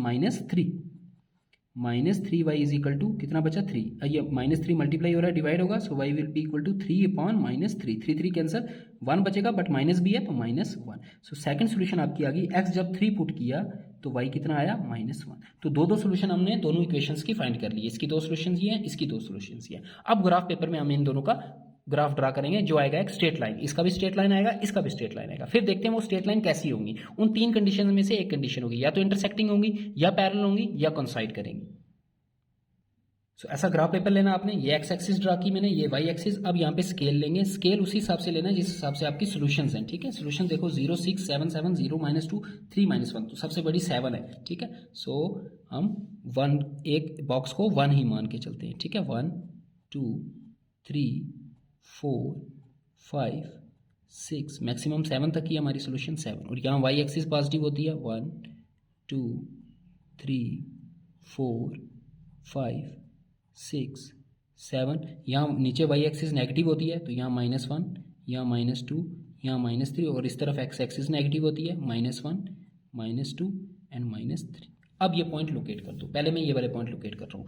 minus 3y is equal to कितना बचा 3, ये माइनस 3 मल्टीप्लाई हो रहा है डिवाइड होगा, so y will be equal to 3 upon minus 3, 3 cancel, 1 बचेगा बट माइनस भी है तो माइनस 1। सो सेकंड सोल्यूशन आपकी आ गई, x जब 3 पुट किया तो y कितना आया माइनस 1। तो दो सोल्यूशन हमने दोनों इक्वेशंस की फाइंड कर ली, इसकी 2 सोल्यूशन ये हैं, इसकी 2 सोल्यूशन ये हैं। अब ग्राफ पेपर में हम इन दोनों का ग्राफ ड्रा करेंगे, जो आएगा एक स्ट्रेट लाइन, इसका भी स्ट्रेट लाइन आएगा, इसका भी स्ट्रेट लाइन आएगा। फिर देखते हैं वो स्ट्रेट लाइन कैसी होंगी। उन 3 कंडीशन में से एक कंडीशन होगी, या तो इंटरसेक्टिंग होंगी, या पैरेलल होंगी, या कोइंसाइड करेंगी। सो ऐसा ग्राफ पेपर लेना आपने, ये एक्स एक्सिस ड्रा की मैंने, ये वाई एक्सिस। अब यहाँ पे स्केल लेंगे, स्केल उसी हिसाब से लेना है जिस हिसाब से आपकी सॉल्यूशंस हैं, ठीक है। सॉल्यूशन देखो 0 6 7 7 0 माइनस 2 3 माइनस 1, तो सबसे बड़ी 7 है, ठीक है। सो हम 1 एक बॉक्स को 1 ही मान के चलते हैं, ठीक है। 1 2 3 4 5 6 मैक्सिमम 7 तक ही हमारी सोल्यूशन 7, और यहाँ वाई एक्सिस पॉजिटिव होती है 1 2 3 4 5 6 7, यहाँ नीचे वाई एक्सिस नेगेटिव होती है तो यहाँ -1, यहाँ -2, यहाँ -3, और इस तरफ एक्स एक्सिस नेगेटिव होती है -1 -2 एंड -3। अब ये पॉइंट लोकेट कर दो, पहले मैं ये वाले पॉइंट लोकेट कर रहा हूँ,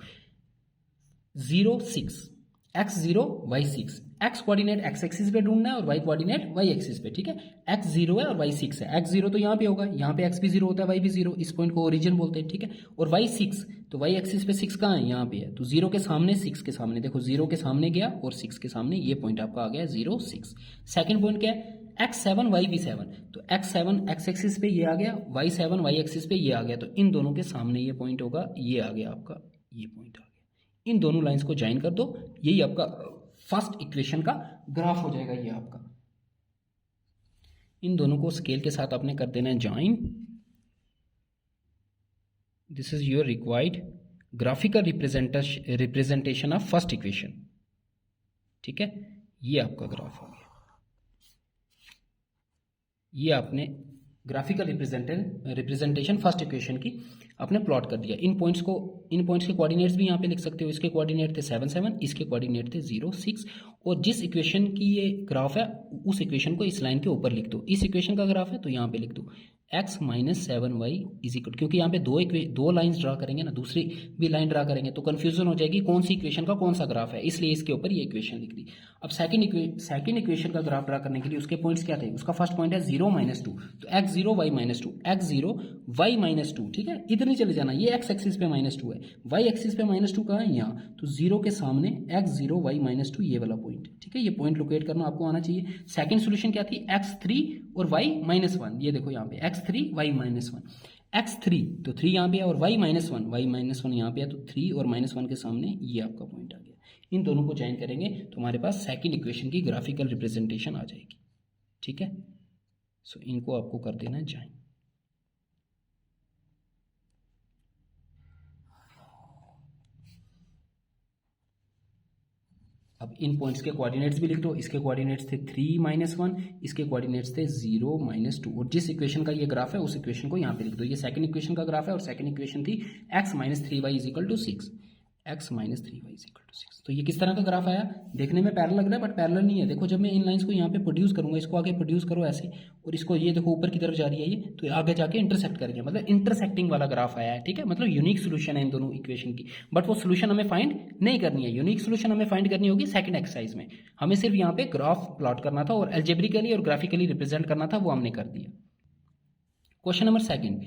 0 6 x0 y6, x coordinate x axis पे ढूंढना है और y कोऑर्डिनेट y एक्सिस पे, ठीक है। x0 है और y6 है, x0 तो यहाँ पे होगा, यहाँ पे x भी 0 होता है, y भी 0, इस पॉइंट को ओरिजिन बोलते हैं, ठीक है। और y6 तो y एक्सिस पे 6 कहाँ है, यहाँ पे है, तो 0 के सामने 6 के सामने, देखो 0 के सामने गया और 6 के सामने, ये पॉइंट आपका आ गया 0 6। सेकंड पॉइंट क्या है, x7 y भी 7, तो x7 x एक्सिस पे ये आ गया, y7 y एक्सिस पे ये आ गया, तो इन दोनों के सामने ये पॉइंट होगा, ये आ गया आपका, ये पॉइंट आ गया। इन दोनों लाइंस को ज्वाइन कर दो, यही आपका फर्स्ट इक्वेशन का ग्राफ हो जाएगा। ये आपका इन दोनों को स्केल के साथ आपने कर देना है join. This is your required graphical representation of first equation, ठीक है। ये आपका ग्राफ हो गया, ये आपने ग्राफिकल रिप्रेजेंटेशन फर्स्ट इक्वेशन की आपने प्लॉट कर दिया। इन पॉइंट्स के कोऑर्डिनेट्स भी यहाँ पे लिख सकते हो, इसके कोऑर्डिनेट थे 7 7, इसके कोऑर्डिनेट थे 0 6, और जिस इक्वेशन की ये ग्राफ है उस इक्वेशन को इस लाइन के ऊपर लिख दो। इस इक्वेशन का ग्राफ है तो यहाँ पे लिख दो x minus 7y is equal, क्योंकि यहाँ पे दो लाइंस ड्रा करेंगे ना, दूसरी भी लाइन ड्रा करेंगे तो कंफ्यूजन हो जाएगी कौन सी इक्वेशन का कौन सा ग्राफ है, इसलिए इसके ऊपर ये इक्वेशन लिख दी। अब सेकंड इक्वेशन का ग्राफ ड्रा करने के लिए उसके पॉइंट्स क्या थे, उसका फर्स्ट पॉइंट है 0 -2, तो x0 y -2, x0 y -2, ठीक है। इधर नहीं चले जाना, ये x एक्सिस पे -2 है, y एक्सिस पे -2 कहाँ है, यहाँ, तो 0 के सामने x0 y -2, ये वाला पॉइंट, ठीक है। ये पॉइंट लोकेट करना आपको आना चाहिए। सेकंड सोल्यूशन क्या थी, x3 और y -1, ये देखो यहाँ पे x3 y -1, x3 तो 3 यहाँ पे है और y -1 यहाँ पे है, तो 3 और -1 के सामने ये आपका पॉइंट आ गया। इन दोनों को ज्वाइन करेंगे तो हमारे पास सेकंड इक्वेशन की ग्राफिकल रिप्रेजेंटेशन आ जाएगी, ठीक है। सो इनको आपको कर देना है ज्वाइन। अब इन पॉइंट्स के कोऑर्डिनेट्स भी लिख दो, इसके कोऑर्डिनेट्स थे 3 -1, इसके कोऑर्डिनेट्स थे 0 -2, और जिस इक्वेशन का ये ग्राफ है उस इक्वेशन को यहाँ पे लिख दो। ये सेकंड इक्वेशन का ग्राफ है और सेकंड इक्वेशन थी x minus 3y is equal to 6, x minus 3y is equal to 6। तो ये किस तरह का ग्राफ आया, देखने में पैरेलल लग रहा है बट पैरेलल नहीं है। देखो जब मैं इन लाइंस को यहाँ पे प्रोड्यूस करूंगा, इसको आगे प्रोड्यूस करो ऐसे, और इसको ये देखो ऊपर की तरफ जा रही है ये, तो आगे जाके इंटरसेक्ट करेंगे, मतलब इंटरसेक्टिंग वाला ग्राफ आया है, ठीक है। मतलब यूनिक सोल्यूशन है इन दोनों इक्वेशन की, बट वो सोल्यूशन हमें फाइंड नहीं करनी है, यूनिक सोल्यूशन हमें फाइंड करनी होगी सेकंड एक्सरसाइज में। हमें सिर्फ यहाँ पे ग्राफ प्लॉट करना था और एल्जेब्रिकली और ग्राफिकली रिप्रेजेंट करना था, वो हमने कर दिया। Question number second,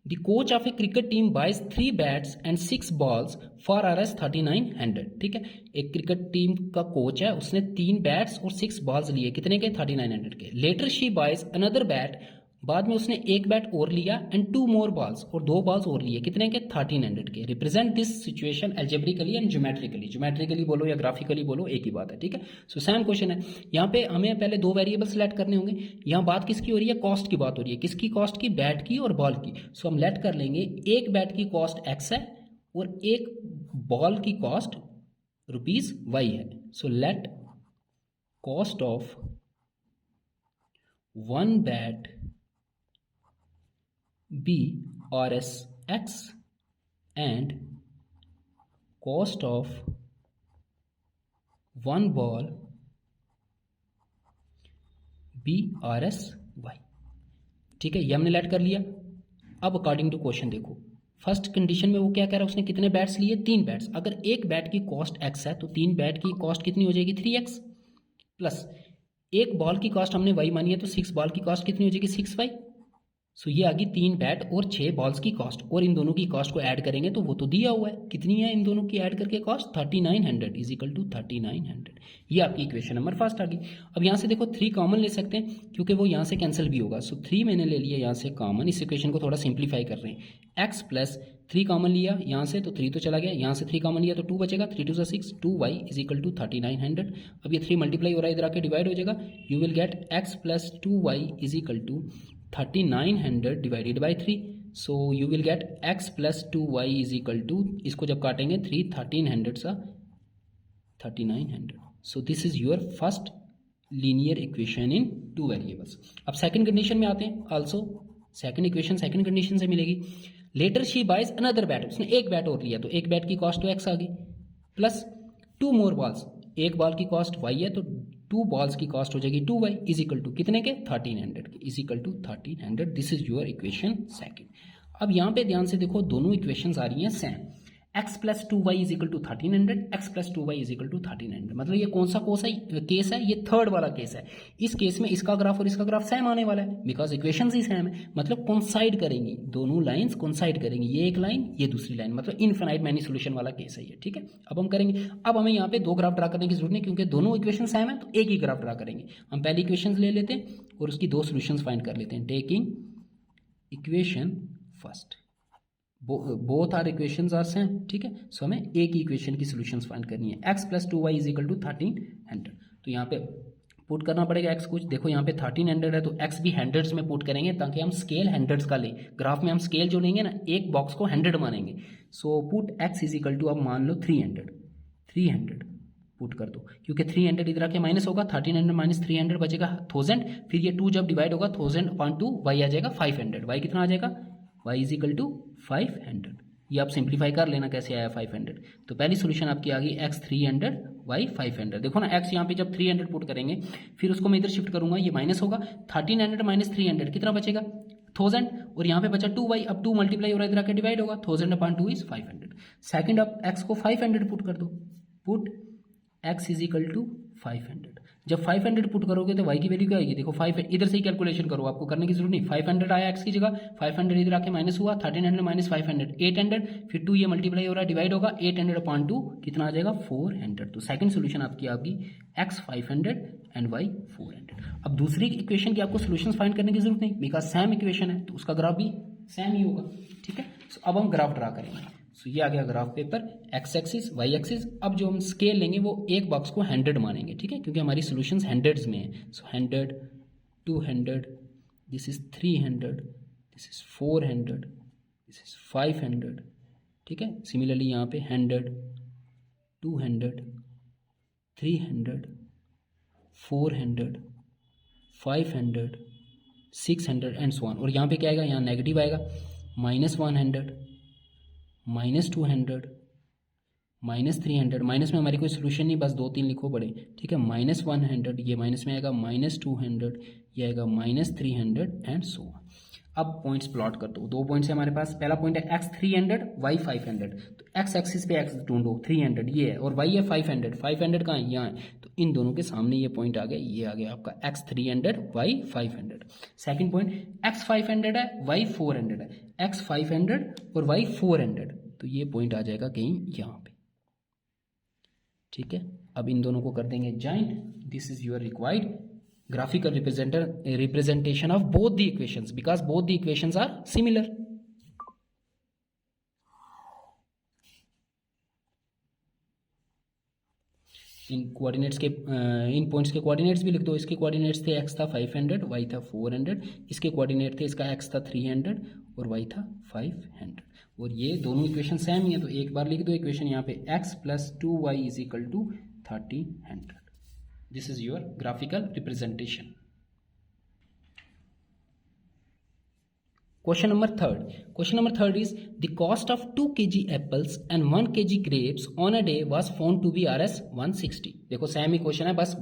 The coach of a cricket team buys 3 bats and 6 balls for Rs 3900, ठीक है। एक क्रिकेट टीम का कोच है, उसने 3 बैट्स और 6 बॉल्स लिए, कितने के, 3900 के। Later she buys another bat बाद में उसने एक बैट और लिया एंड 2 मोर बॉल्स, और 2 बॉल्स और लिए, कितने के 1300 के। Represent this situation algebraically and geometrically, geometrically बोलो या ग्राफिकली बोलो एक ही बात है, ठीक है। सो सेम क्वेश्चन है, यहाँ पे हमें पहले 2 वेरिएबल सेलेक्ट करने होंगे। यहाँ बात किसकी हो रही है, कॉस्ट की बात हो रही है, किसकी कॉस्ट की, बैट की और बॉल की। सो हम लेट कर लेंगे एक बैट की कॉस्ट x है और एक बॉल की कॉस्ट ₹y है। So let cost of one bat be Rs x and cost of one ball be Rs y, ठीक है। ये हमने लेट कर लिया। अब अकॉर्डिंग टू क्वेश्चन देखो, फर्स्ट कंडीशन में वो क्या कह रहा है, उसने कितने बैट्स लिए, 3 बैट्स। अगर एक बैट की कॉस्ट x है तो 3 बैट की कॉस्ट कितनी हो जाएगी, 3x, प्लस एक बॉल की कॉस्ट हमने y मानी है तो 6 बॉल की कॉस्ट कितनी हो जाएगी, 6y। सो ये आ गई 3 बैट और 6 बॉल्स की कॉस्ट, और इन दोनों की कॉस्ट को ऐड करेंगे तो वो तो दिया हुआ है, कितनी है इन दोनों की ऐड करके कॉस्ट, 3900 इज इक्वल टू 3900। ये आपकी इक्वेशन नंबर फर्स्ट आ गई। अब यहाँ से देखो 3 कॉमन ले सकते हैं क्योंकि वो यहाँ से कैंसिल भी होगा। सो 3 मैंने ले लिया यहाँ से कॉमन, इस इक्वेशन को थोड़ा सिंप्लीफाई कर रहे हैं। x प्लस 3 कॉमन लिया यहाँ से तो 3 तो चला गया, यहाँ से 3 कॉमन लिया तो 2 बचेगा, 3 2 6, 2y इज इक्वल टू 3900। अब ये 3 मल्टीप्लाई हो रहा है, इधर आके डिवाइड हो जाएगा, you will get x plus 2y is equal to 3900 divided by 3। So you will get x plus 2y is equal to, इसको जब काटेंगे 3 1300 सा 3900। So this is your first linear equation in 2 variables. अब second condition में आते हैं। Also second equation second condition से मिलेगी। Later she buys another bat, उसने एक बैट और लिया तो एक बैट की कॉस्ट तो x आ गई, प्लस 2 मोर बॉल्स, एक बॉल की कॉस्ट y है तो 2 बॉल्स की कॉस्ट हो जाएगी 2y इज इक्वल टू कितने के, 1300 के, is equal to 1300। This is your equation second. अब यहाँ पे ध्यान से देखो, दोनों इक्वेशंस आ रही हैं same, x plus 2y is equal to 1300, x plus 2y is equal to 1300। मतलब ये कौन सा केस है, ये थर्ड वाला केस है। इस केस में इसका ग्राफ और इसका ग्राफ सेम आने वाला है बिकॉज इक्वेशंस ही सेम है, मतलब कोइंसाइड करेंगी, दोनों लाइंस कोइंसाइड करेंगी, ये एक लाइन ये दूसरी लाइन, मतलब इनफिनाइट मैनी सोल्यूशन वाला केस है ये, ठीक है। अब हम करेंगे, अब हमें यहाँ पे 2 ग्राफ ड्रा करने की जरूरत नहीं क्योंकि दोनों इक्वेशन सेम है तो एक ही ग्राफ ड्रा करेंगे। हम पहली इक्वेशन ले लेते हैं और उसकी 2 सोल्यूशंस फाइंड कर लेते हैं। Taking equation first, both are equations are same, ठीक है। सो हमें एक ही इक्वेशन की सॉल्यूशंस फाइंड करनी है। x plus 2y is equal to 1300, तो यहाँ पे पुट करना पड़ेगा x कुछ, देखो यहाँ पे 1300 है तो x भी हंड्रेड्स में पुट करेंगे ताकि हम स्केल हंड्रेड्स का लें। ग्राफ में हम स्केल जो लेंगे ना, एक बॉक्स को 100 मानेंगे। So put x is equal to, अब मान लो 300 पुट कर दो क्योंकि 300 इधर आके माइनस होगा, 1300 माइनस 300 बचेगा 1000, फिर ये 2 जब डिवाइड होगा 1000 अपॉन 2, y आ जाएगा 500, y कितना आ जाएगा, y इज इक्वल टू 500। ये आप सिंप्लीफाई कर लेना कैसे आया 500। तो पहली सोल्यूशन आपकी आ गई x 300 y 500। देखो ना x यहाँ पे जब 300 पुट करेंगे फिर उसको मैं इधर शिफ्ट करूंगा, ये माइनस होगा, 1300 माइनस 300 कितना बचेगा 1000, और यहाँ पे बचा 2y, अब 2 मल्टीप्लाई हो रहा है इधर आके डिवाइड होगा, 1000 अपॉन 2 इज 500। सेकंड अब x को 500 पुट कर दो, put x is equal to 500। जब 500 पुट करोगे तो y की वैल्यू क्या आएगी, देखो 5 इधर से ही कैलकुलेशन करो, आपको करने की जरूरत नहीं। 500 आया x की जगह, 500 इधर आके माइनस हुआ, 1300 माइनस 500 800, फिर 2 ये मल्टीप्लाई हो रहा है डिवाइड होगा, 800 अपॉन 2 कितना आ जाएगा 400। तो सेकंड सोल्यूशन आपकी आएगी x 500 एंड y 400। अब दूसरी इक्वेशन की आपको सोल्यूशंस फाइंड करने की जरूरत नहीं बिकॉज सेम इक्वेशन है तो उसका ग्राफ भी सेम ही होगा, ठीक है। सो अब हम ग्राफ ड्रा करेंगे। सो ये आ गया graph paper, x axis y axis. अब जो हम स्केल लेंगे वो एक बॉक्स को 100 मानेंगे, ठीक है, क्योंकि हमारी सॉल्यूशंस हंड्रेड्स में है। सो 100 200, this is 300, this is 400, this is 500, ठीक है। सिमिलरली यहाँ पे 100 200 300 400 500 600 एंड सो ऑन। और यहाँ पे क्या आएगा, यहाँ नेगेटिव आएगा, -100 -200 -300। माइनस में हमारी कोई सोल्यूशन नहीं, बस 2-3 लिखो बड़े, ठीक है। -100 ये माइनस में आएगा, -200 ये आएगा, -300 एंड सो ऑन। अब पॉइंट्स प्लॉट कर दो, 2 पॉइंट्स है हमारे पास। पहला पॉइंट है x 300 y 500, तो x एक्सिस पे x ढूंढो, 300 ये है, और y है 500, 500 कहाँ है, यहाँ है, तो इन दोनों के सामने ये पॉइंट आ गया, ये आ गया आपका x 300 y 500। Second point x 500 है y 400 है, x 500 और y 400, तो ये पॉइंट आ जाएगा कहीं यहाँ पे, ठीक है। अब इन दोनों को कर देंगे joint, this is your required graphical representation of both the equations, because both the equations are similar. In coordinates के इन पॉइंट्स के कोऑर्डिनेट्स भी लिख दो. इसके कोऑर्डिनेट्स थे x था 500, y था 400. इसके कोऑर्डिनेट थे, इसका x था 300 और y था 500. और ये दोनों इक्वेशन सेम ही है, तो एक बार लिख दो इक्वेशन यहाँ पे x plus 2y is equal to 1300. This is your graphical representation. Question number third is the cost of 2 kg apples and 1 kg grapes on a day was found to be Rs 160. देखो same ही question है, बस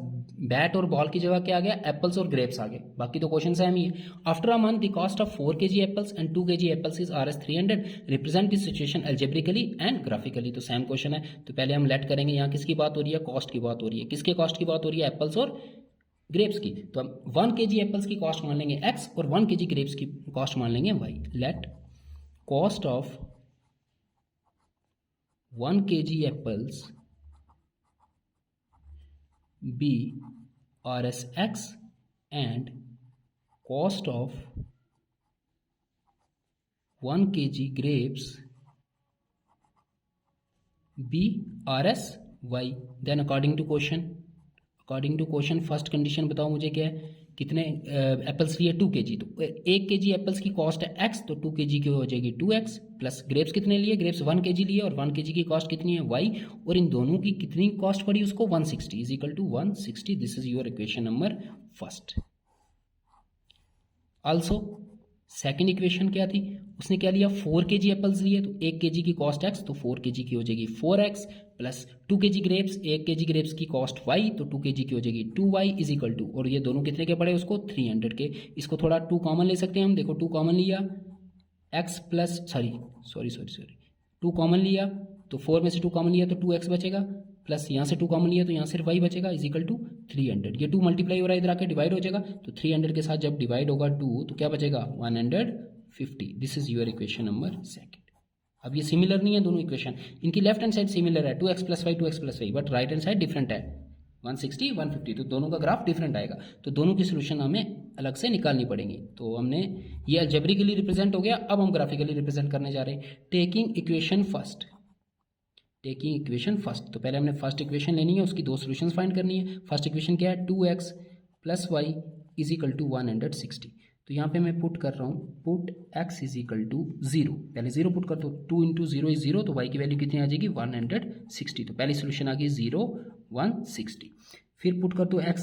bat और ball की जगह क्या आ गया, apples और grapes आ गए, बाकी तो क्वेश्चन सेम ही है. After a month the cost of 4 kg apples and 2 kg apples is Rs 300. Represent this situation algebraically and graphically. तो सेम क्वेश्चन है, तो पहले हम लेट करेंगे यहाँ किसकी बात हो रही है, कॉस्ट की बात हो रही है. किसके कॉस्ट की बात हो रही है, एप्पल्स और ग्रेप्स की. तो हम 1 kg एप्पल्स की कॉस्ट मान लेंगे x और 1 kg ग्रेप्स की कॉस्ट मान लेंगे y. Let cost of 1 kg apples be Rs x and cost of 1 kg grapes be Rs y. Then according to question first condition बताओ मुझे क्या है, कितने एप्पल्स लिए 2 kg. तो 1 kg एप्पल्स की कॉस्ट है x, तो 2 kg की हो जाएगी 2x. प्लस ग्रेप्स कितने लिए, ग्रेप्स 1 kg लिए और 1 kg की कॉस्ट कितनी है y, और इन दोनों की कितनी कॉस्ट पड़ी उसको 160 is equal to 160. This is your equation number first. Also second equation क्या थी, उसने क्या लिया, 4 kg एप्पल्स लिए, तो 1 kg की कॉस्ट x, तो 4 kg की हो जाएगी 4x. Plus 2 kg grapes, 1 kg grapes की कॉस्ट y, तो 2 kg की हो जाएगी 2y इज इक्वल टू, और ये दोनों कितने के पड़े उसको 300 के. इसको थोड़ा 2 कॉमन ले सकते हैं हम, देखो 2 कॉमन लिया x प्लस सॉरी 2 कॉमन लिया, तो 4 में से 2 कॉमन लिया तो 2x बचेगा, प्लस यहाँ से 2 कॉमन लिया तो यहाँ सिर्फ y बचेगा इज इक्वल टू 300. ये 2 मल्टीप्लाई हो रहा है इधर आके डिवाइड हो जाएगा, तो 300 के साथ जब डिवाइड होगा 2 तो क्या बचेगा 150. This is your equation number second. अब ये सिमिलर नहीं है दोनों इक्वेशन, इनकी लेफ्ट हैंड साइड सिमिलर है 2x plus y 2x plus y, but right hand side different है 160 150, तो दोनों का ग्राफ डिफरेंट आएगा. तो दोनों की सोल्यूशन हमें अलग से निकालनी पड़ेंगी. तो हमने ये अलजेब्रिकली रिप्रेजेंट हो गया, अब हम ग्राफिकली रिप्रेजेंट करने जा रहे हैं. टेकिंग इक्वेशन फर्स्ट, तो पहले हमने फर्स्ट इक्वेशन लेनी है, उसकी 2 सोल्यूशंस फाइंड करनी है. फर्स्ट इक्वेशन क्या है, 2x plus y is equal to 160. तो यहाँ पे मैं पुट कर रहा हूँ, put x is equal to 0. पहले 0 पुट कर दो, 2 इंटू 0 इज 0, तो y की वैल्यू कितनी आ जाएगी 160. तो पहली सोल्यूशन आ गई 0 160. फिर पुट कर दो x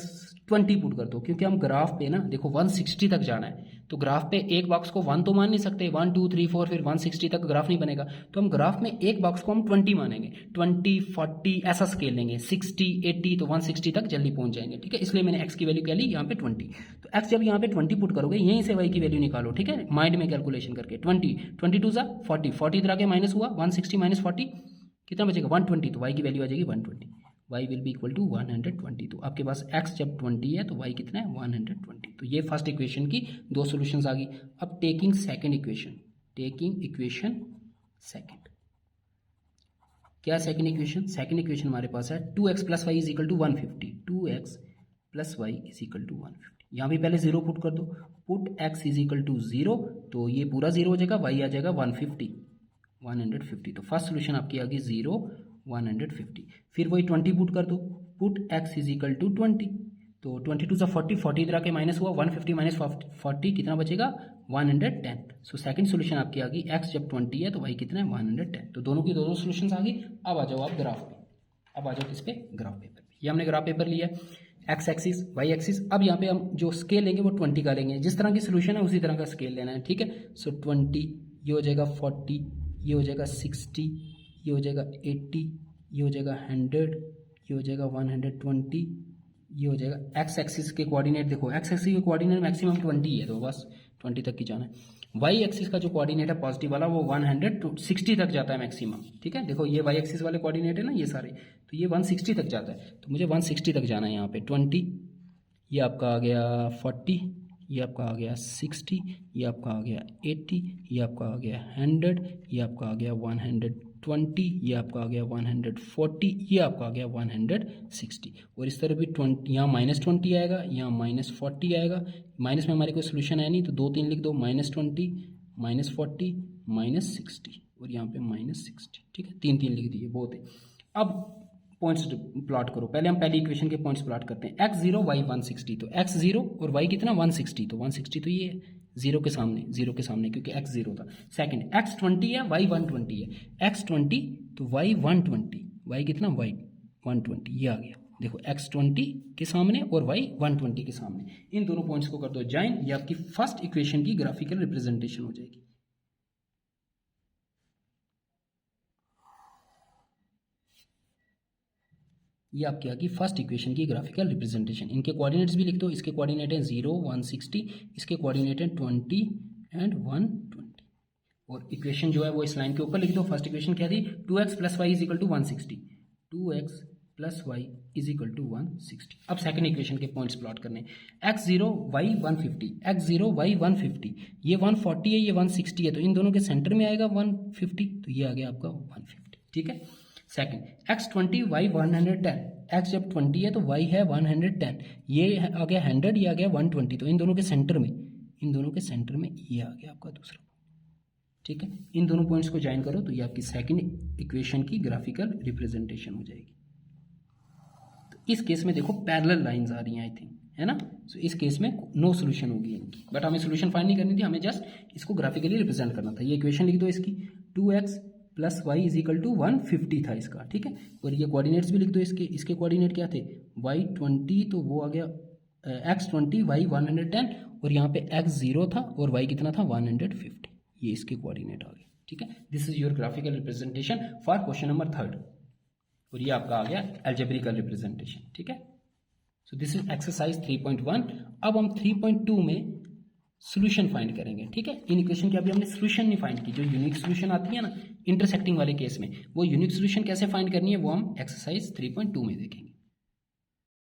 20 पुट कर दो, क्योंकि हम ग्राफ पे ना देखो 160 तक जाना है, तो ग्राफ पे एक बॉक्स को 1 तो मान नहीं सकते, 1 2 3 4 फिर 160 तक ग्राफ नहीं बनेगा. तो हम ग्राफ में एक बॉक्स को हम 20 मानेंगे, 20 40 ऐसा स्केल लेंगे, 60 80, तो 160 तक जल्दी पहुंच जाएंगे. ठीक है, इसलिए मैंने x की वैल्यू क्या ली यहाँ पे 20. तो x जब यहाँ पे 20 पुट करोगे, यहीं से y की वैल्यू निकालो. ठीक है, माइंड में कैलकुलेशन करके 22 ज़ा 40 इधर आके माइनस हुआ, 160 माइनस 40 कितना बचेगा 120, तो y की वैल्यू आ जाएगी 120. y will be equal to 120. तो आपके पास x जब 20 है तो y कितना है 120. तो ये फर्स्ट इक्वेशन की 2 सॉल्यूशंस आ गई. अब टेकिंग इक्वेशन सेकंड, क्या सेकंड इक्वेशन हमारे पास है 2x plus y is equal to 150. 2x plus y is equal to 150. यहाँ भी पहले 0 पुट कर दो, put x is equal to 0, तो ये पूरा 0 हो जाएगा, y आ जाएगा 150. तो फर्स्ट सोल्यूशन आपकी आ गई 0 150. फिर वही 20 पुट कर दो, put x is equal to 20, तो 22 सा 40 इधर आके माइनस हुआ, 150 माइनस 40 कितना बचेगा 110. सो सेकंड सोल्यूशन आपकी आ गई, x जब 20 है तो y कितना है 110. तो दोनों की दो सोल्यूशंस आ गई. अब आ जाओ आप ग्राफ पे, अब आ जाओ किस पे, ग्राफ पेपर पे. ये हमने ग्राफ पेपर लिया, x एक्सिस y एक्सिस. अब यहाँ पे हम जो स्केल लेंगे वो 20 का लेंगे, जिस तरह की सोल्यूशन है उसी तरह का स्केल लेना है. ठीक है, सो 20 ये हो जाएगा 40, ये हो जाएगा 60, ये हो जाएगा 80, ये हो जाएगा 100, ये हो जाएगा 120, ये हो जाएगा. एक्स एक्सिस के कोऑर्डिनेट देखो, एक्स एक्सिस के कोऑर्डिनेट मैक्सिमम 20 है, तो बस 20 तक की जाना है. वाई एक्सिस का जो कोऑर्डिनेट है पॉजिटिव वाला वो 160 तक जाता है मैक्सिमम. ठीक है, देखो ये वाई एक्सिस वाले कोऑर्डिनेट है ना ये सारे, तो ये 160 तक जाता है, तो मुझे 160 तक जाना है. यहाँ पे 20, ये आपका आ गया 40, ये आपका आ गया 60, ये आपका आ गया 80, ये आपका आ गया 100, ये आपका आ गया 120. 120, ये आपका आ गया 140, ये आपका आ गया 160। और इस तरह भी 20, यहाँ -20 आएगा, यहाँ -40 आएगा। माइनस में हमारे कोई सोल्यूशन है नहीं तो 2 3 लिख दो, -20 -40 -60 और यहाँ पे -60। ठीक है, 3 3 लिख दिए, बहुत है। अब पॉइंट्स प्लॉट करो। पहले हम पहली इक्वेशन के पॉइंट्स प्लॉट करते हैं। x0 y 160, तो x0 और y कितना 160, तो 160 तो ये है जीरो के सामने क्योंकि x0 था। सेकंड x20 है, y 120 है। x20 तो y 120, y कितना y 120, ये आ गया। देखो x20 के सामने और y 120 के सामने, इन दोनों पॉइंट्स को कर दो ज्वाइन, ये आपकी फर्स्ट इक्वेशन की ग्राफिकल रिप्रेजेंटेशन हो जाएगी। ये आपकी आ गई फर्स्ट इक्वेशन की ग्राफिकल रिप्रेजेंटेशन। इनके कोऑर्डिनेट्स भी लिख दो, इसके कोऑर्डिनेट हैं 0 160, इसके कोऑर्डिनेट हैं 20 एंड 120। और इक्वेशन जो है वो इस लाइन के ऊपर लिख दो। फर्स्ट इक्वेशन क्या थी, 2x + y = 160, 2x + y = 160। अब सेकंड इक्वेशन के पॉइंट्स प्लॉट करने, x0 y 150, x0 y 150, ये 140 है, ये 160 है, तो इन दोनों के सेंटर में आएगा 150, तो ये आ गया आपका 150। ठीक है। सेकंड x20 y 110, x जब 20 है तो y है 110, ये आ गया 100, ये आ गया 120, तो इन दोनों के सेंटर में ये आ गया आपका दूसरा। ठीक है, इन दोनों पॉइंट्स को ज्वाइन करो तो ये आपकी सेकंड इक्वेशन की ग्राफिकल रिप्रेजेंटेशन हो जाएगी। तो इस केस में देखो पैरेलल लाइंस आ रही हैं, आई थिंक, है ना। तो इस केस में नो सोल्यूशन होगी इनकी, बट हमें सोल्यूशन फाइंड नहीं करनी थी, हमें जस्ट इसको ग्राफिकली रिप्रेजेंट करना था। ये इक्वेशन लिख दो इसकी, 2x + y = 150 था इसका। ठीक है, और ये कोऑर्डिनेट्स भी लिख दो इसके कोऑर्डिनेट क्या थे, y20, तो वो आ गया x20 y 110, और यहाँ पे x0 था और y कितना था 150, ये इसके कोऑर्डिनेट आ गए। ठीक है, this is your graphical representation for question number 3, और ये आपका आ गया एल्जेब्रिकल रिप्रेजेंटेशन। ठीक है, सो दिस इज एक्सरसाइज 3.1। अब हम 3.2 में सोल्यूशन फाइंड करेंगे। ठीक है, इन इक्वेशन की अभी हमने सोल्यूशन नहीं फाइंड की, जो यूनिक सोल्यूशन आती है ना इंटरसेक्टिंग वाले केस में, वो यूनिक सोल्यूशन कैसे फाइंड करनी है वो हम एक्सरसाइज 3.2 में देखेंगे।